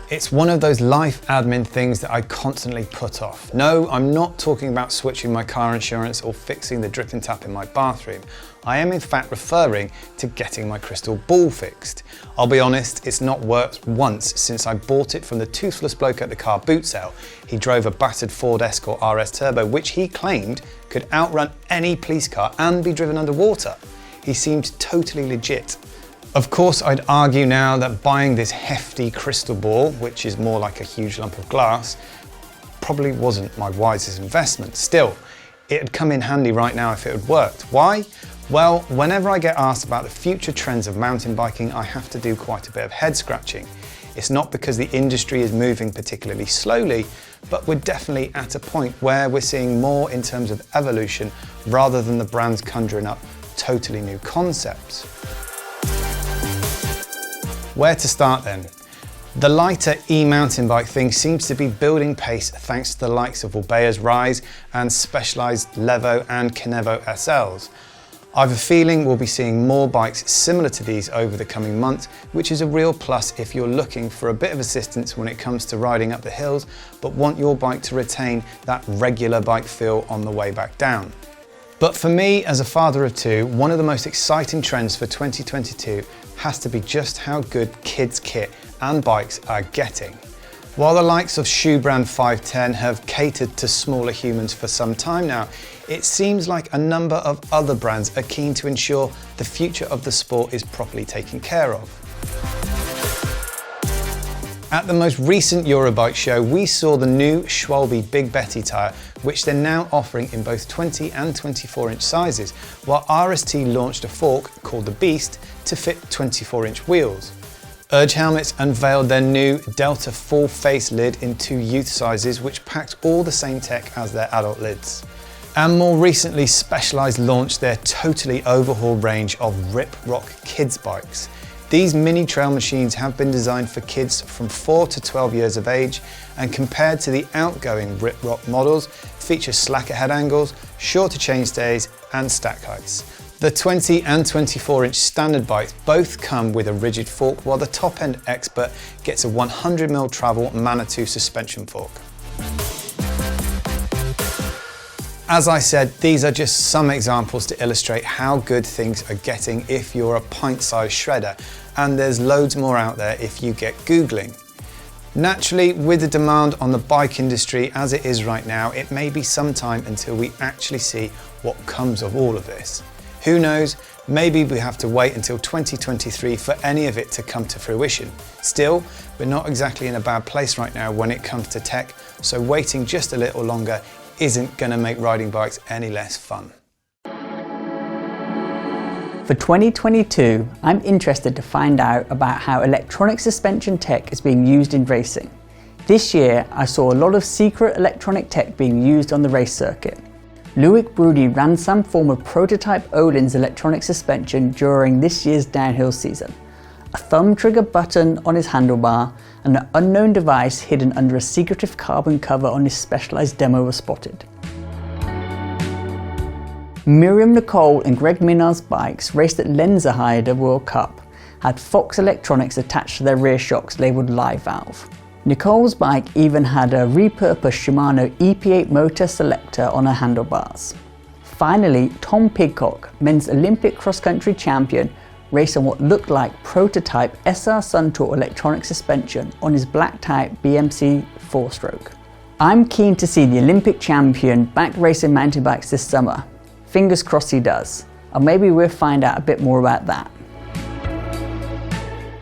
It's one of those life admin things that I constantly put off. No, I'm not talking about switching my car insurance or fixing the dripping tap in my bathroom. I am in fact referring to getting my crystal ball fixed. I'll be honest, it's not worked once since I bought it from the toothless bloke at the car boot sale. He drove a battered Ford Escort RS Turbo, which he claimed could outrun any police car and be driven underwater. He seemed totally legit. Of course, I'd argue now that buying this hefty crystal ball, which is more like a huge lump of glass, probably wasn't my wisest investment. Still, it'd come in handy right now if it had worked. Why? Well, whenever I get asked about the future trends of mountain biking, I have to do quite a bit of head scratching. It's not because the industry is moving particularly slowly, but we're definitely at a point where we're seeing more in terms of evolution rather than the brands conjuring up totally new concepts. Where to start then? The lighter e-mountain bike thing seems to be building pace thanks to the likes of Orbea's Rise and Specialized Levo and Kenevo SLs. I've a feeling we'll be seeing more bikes similar to these over the coming months, which is a real plus if you're looking for a bit of assistance when it comes to riding up the hills, but want your bike to retain that regular bike feel on the way back down. But for me, as a father of two, one of the most exciting trends for 2022 has to be just how good kids' kit and bikes are getting. While the likes of shoe brand 510 have catered to smaller humans for some time now, it seems like a number of other brands are keen to ensure the future of the sport is properly taken care of. At the most recent Eurobike show, we saw the new Schwalbe Big Betty tyre, which they're now offering in both 20 and 24-inch sizes, while RST launched a fork called the Beast to fit 24-inch wheels. Urge Helmets unveiled their new Delta full face lid in 2 youth sizes, which packed all the same tech as their adult lids. And more recently, Specialized launched their totally overhauled range of Rip Rock kids bikes. These mini trail machines have been designed for kids from 4 to 12 years of age, and compared to the outgoing Rip Rock models, feature slacker head angles, shorter chainstays and stack heights. The 20 and 24-inch standard bikes both come with a rigid fork, while the top-end Expert gets a 100mm travel Manitou suspension fork. As I said, these are just some examples to illustrate how good things are getting if you're a pint-sized shredder, and there's loads more out there if you get Googling. Naturally, with the demand on the bike industry as it is right now, it may be some time until we actually see what comes of all of this. Who knows, maybe we have to wait until 2023 for any of it to come to fruition. Still, we're not exactly in a bad place right now when it comes to tech, so waiting just a little longer isn't going to make riding bikes any less fun. For 2022, I'm interested to find out about how electronic suspension tech is being used in racing. This year, I saw a lot of secret electronic tech being used on the race circuit. Loic Brody ran some form of prototype Öhlins electronic suspension during this year's downhill season. A thumb trigger button on his handlebar and an unknown device hidden under a secretive carbon cover on his Specialized demo were spotted. Miriam Nicole and Greg Minard's bikes raced at Lenzerheide World Cup had Fox electronics attached to their rear shocks labelled Live Valve. Nicole's bike even had a repurposed Shimano EP8 motor selector on her handlebars. Finally, Tom Pidcock, men's Olympic cross-country champion, raced on what looked like prototype SR Suntour electronic suspension on his black type BMC 4-stroke. I'm keen to see the Olympic champion back racing mountain bikes this summer. Fingers crossed he does, and maybe we'll find out a bit more about that.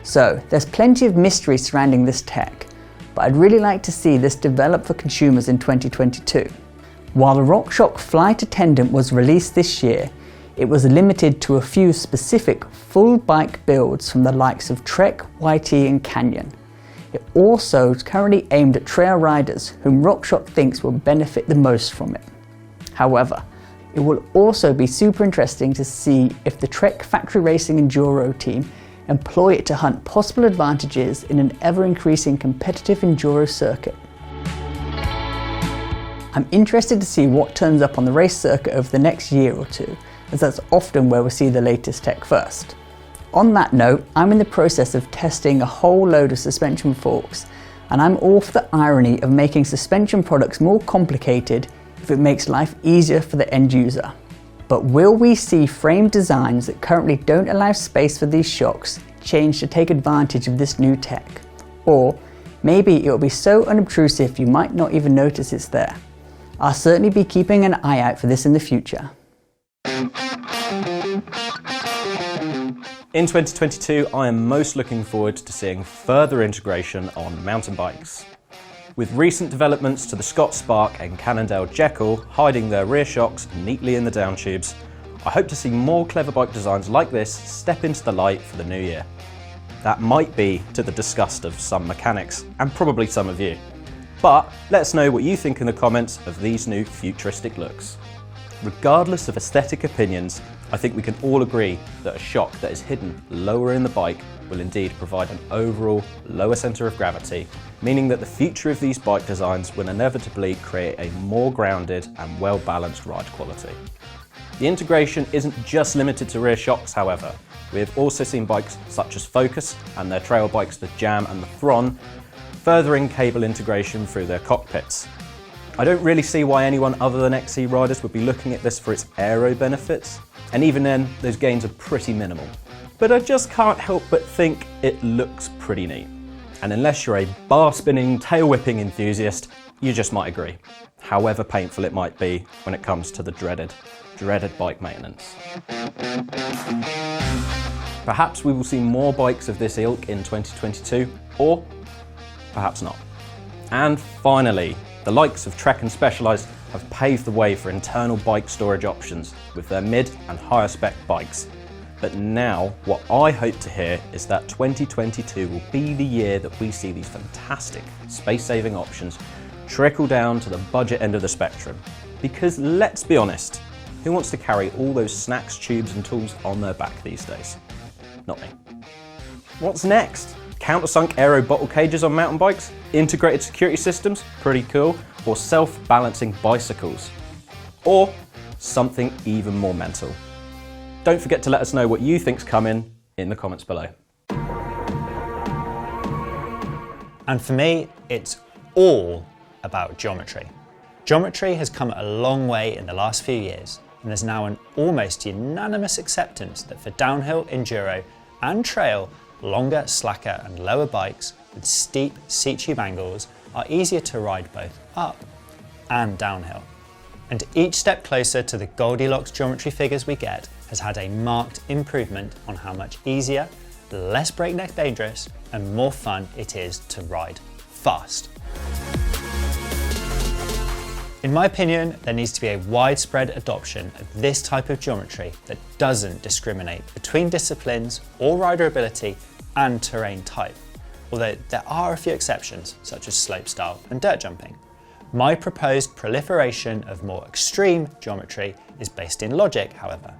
So, there's plenty of mystery surrounding this tech, but I'd really like to see this develop for consumers in 2022. While the RockShox Flight Attendant was released this year, it was limited to a few specific full bike builds from the likes of Trek, YT and Canyon. It also is currently aimed at trail riders whom RockShox thinks will benefit the most from it. However, it will also be super interesting to see if the Trek Factory Racing Enduro team employ it to hunt possible advantages in an ever-increasing competitive enduro circuit. I'm interested to see what turns up on the race circuit over the next year or two, as that's often where we see the latest tech first. On that note, I'm in the process of testing a whole load of suspension forks, And I'm all for the irony of making suspension products more complicated if it makes life easier for the end user. But will we see frame designs that currently don't allow space for these shocks change to take advantage of this new tech? Or maybe it will be so unobtrusive you might not even notice it's there. I'll certainly be keeping an eye out for this in the future. In 2022, I am most looking forward to seeing further integration on mountain bikes. With recent developments to the Scott Spark and Cannondale Jekyll hiding their rear shocks neatly in the down tubes, I hope to see more clever bike designs like this step into the light for the new year. That might be to the disgust of some mechanics, and probably some of you. But let us know what you think in the comments of these new futuristic looks. Regardless of aesthetic opinions, I think we can all agree that a shock that is hidden lower in the bike will indeed provide an overall lower centre of gravity, meaning that the future of these bike designs will inevitably create a more grounded and well-balanced ride quality. The integration isn't just limited to rear shocks, however. We have also seen bikes such as Focus and their trail bikes the Jam and the Thron furthering cable integration through their cockpits. I don't really see why anyone other than XC riders would be looking at this for its aero benefits, and even then, those gains are pretty minimal. But I just can't help but think it looks pretty neat. And unless you're a bar-spinning, tail-whipping enthusiast, you just might agree, however painful it might be when it comes to the dreaded bike maintenance. Perhaps we will see more bikes of this ilk in 2022, or perhaps not. And finally, the likes of Trek and Specialized have paved the way for internal bike storage options with their mid and higher spec bikes. But now, what I hope to hear is that 2022 will be the year that we see these fantastic space-saving options trickle down to the budget end of the spectrum. Because let's be honest, who wants to carry all those snacks, tubes and tools on their back these days? Not me. What's next? Countersunk aero bottle cages on mountain bikes? Integrated security systems? Pretty cool. Or self-balancing bicycles? Or something even more mental? Don't forget to let us know what you think's coming in the comments below. And for me, it's all about geometry. Geometry has come a long way in the last few years, and there's now an almost unanimous acceptance that for downhill, enduro and trail, longer, slacker and lower bikes with steep seat tube angles are easier to ride both up and downhill. And each step closer to the Goldilocks geometry figures we get has had a marked improvement on how much easier, less breakneck dangerous and more fun it is to ride fast. In my opinion, there needs to be a widespread adoption of this type of geometry that doesn't discriminate between disciplines or rider ability and terrain type, although there are a few exceptions such as slopestyle and dirt jumping. My proposed proliferation of more extreme geometry is based in logic, however.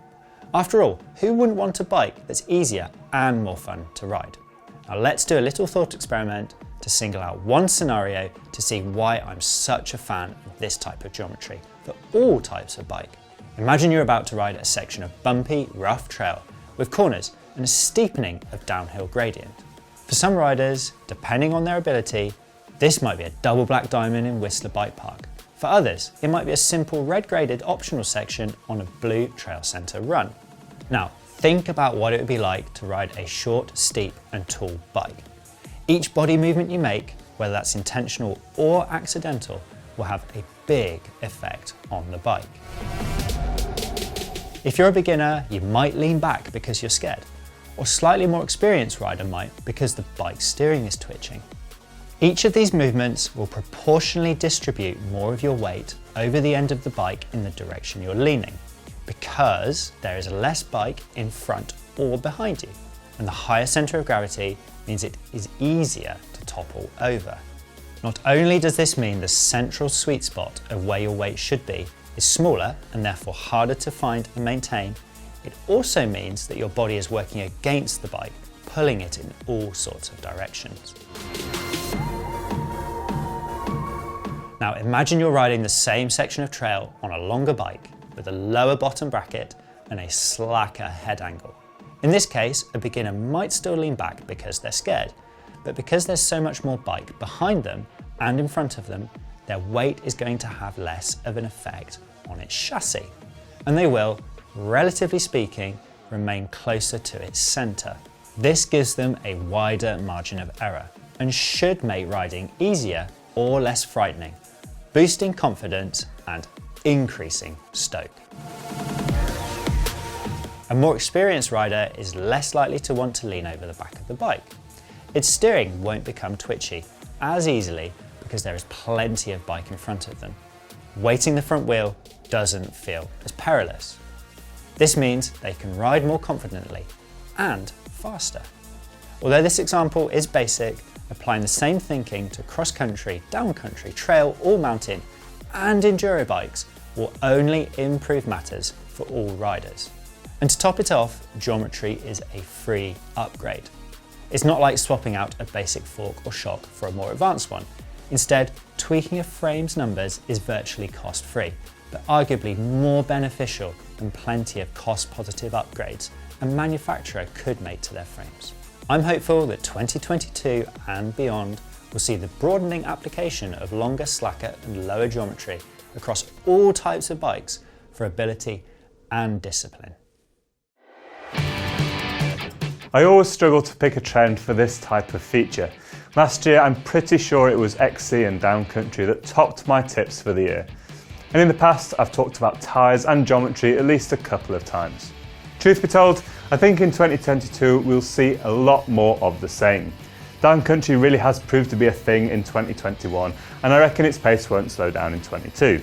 After all, who wouldn't want a bike that's easier and more fun to ride? Now let's do a little thought experiment to single out one scenario to see why I'm such a fan of this type of geometry for all types of bike. Imagine you're about to ride a section of bumpy, rough trail with corners and a steepening of downhill gradient. For some riders, depending on their ability, this might be a double black diamond in Whistler Bike Park. For others, it might be a simple red graded optional section on a blue trail centre run. Now, think about what it would be like to ride a short, steep and tall bike. Each body movement you make, whether that's intentional or accidental, will have a big effect on the bike. If you're a beginner, you might lean back because you're scared, or slightly more experienced rider might because the bike's steering is twitching. Each of these movements will proportionally distribute more of your weight over the end of the bike in the direction you're leaning, because there is less bike in front or behind you, and the higher centre of gravity means it is easier to topple over. Not only does this mean the central sweet spot of where your weight should be is smaller and therefore harder to find and maintain, it also means that your body is working against the bike, pulling it in all sorts of directions. Now imagine you're riding the same section of trail on a longer bike with a lower bottom bracket and a slacker head angle. In this case, a beginner might still lean back because they're scared, but because there's so much more bike behind them and in front of them, their weight is going to have less of an effect on its chassis, and they will, relatively speaking, remain closer to its centre. This gives them a wider margin of error and should make riding easier or less frightening, boosting confidence and increasing stoke. A more experienced rider is less likely to want to lean over the back of the bike. Its steering won't become twitchy as easily because there is plenty of bike in front of them. Weighting the front wheel doesn't feel as perilous. This means they can ride more confidently and faster. Although this example is basic, applying the same thinking to cross-country, downcountry, trail or mountain and enduro bikes will only improve matters for all riders. And to top it off, geometry is a free upgrade. It's not like swapping out a basic fork or shock for a more advanced one. Instead, tweaking a frame's numbers is virtually cost-free, but arguably more beneficial than plenty of cost-positive upgrades a manufacturer could make to their frames. I'm hopeful that 2022 and beyond will see the broadening application of longer, slacker and lower geometry across all types of bikes for ability and discipline. I always struggle to pick a trend for this type of feature. Last year, I'm pretty sure it was XC and Downcountry that topped my tips for the year. And in the past, I've talked about tyres and geometry at least a couple of times. Truth be told, I think in 2022 we'll see a lot more of the same. Downcountry really has proved to be a thing in 2021, and I reckon its pace won't slow down in 2022.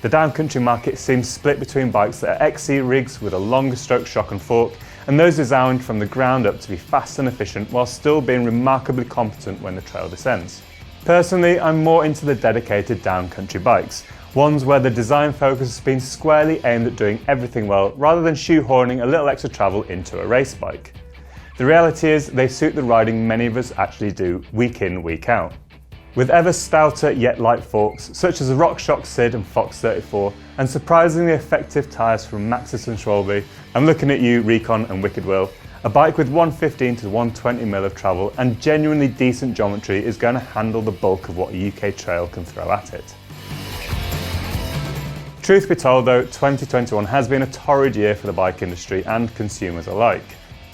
The Downcountry market seems split between bikes that are XC rigs with a longer stroke shock and fork, and those designed from the ground up to be fast and efficient while still being remarkably competent when the trail descends. Personally, I'm more into the dedicated Downcountry bikes, ones where the design focus has been squarely aimed at doing everything well rather than shoehorning a little extra travel into a race bike. The reality is they suit the riding many of us actually do week in, week out. With ever stouter yet light forks such as the RockShox Sid and Fox 34 and surprisingly effective tyres from Maxxis and Schwalbe, I'm looking at you Recon and Wicked Will, a bike with 115 to 120mm of travel and genuinely decent geometry is going to handle the bulk of what a UK trail can throw at it. Truth be told though, 2021 has been a torrid year for the bike industry and consumers alike.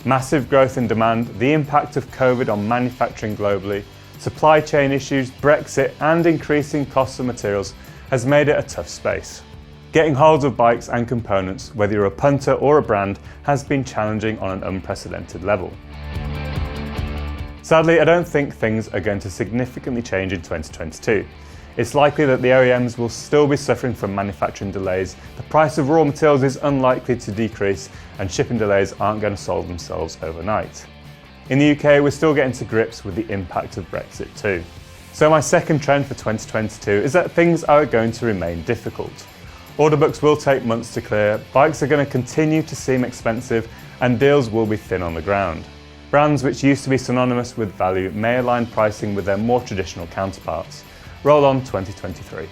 Massive growth in demand, the impact of COVID on manufacturing globally, supply chain issues, Brexit and increasing costs of materials has made it a tough space. Getting hold of bikes and components, whether you're a punter or a brand, has been challenging on an unprecedented level. Sadly, I don't think things are going to significantly change in 2022. It's likely that the OEMs will still be suffering from manufacturing delays, the price of raw materials is unlikely to decrease, and shipping delays aren't going to solve themselves overnight. In the UK, we're still getting to grips with the impact of Brexit too. So my second trend for 2022 is that things are going to remain difficult. Order books will take months to clear, bikes are going to continue to seem expensive, and deals will be thin on the ground. Brands which used to be synonymous with value may align pricing with their more traditional counterparts. Roll on 2023.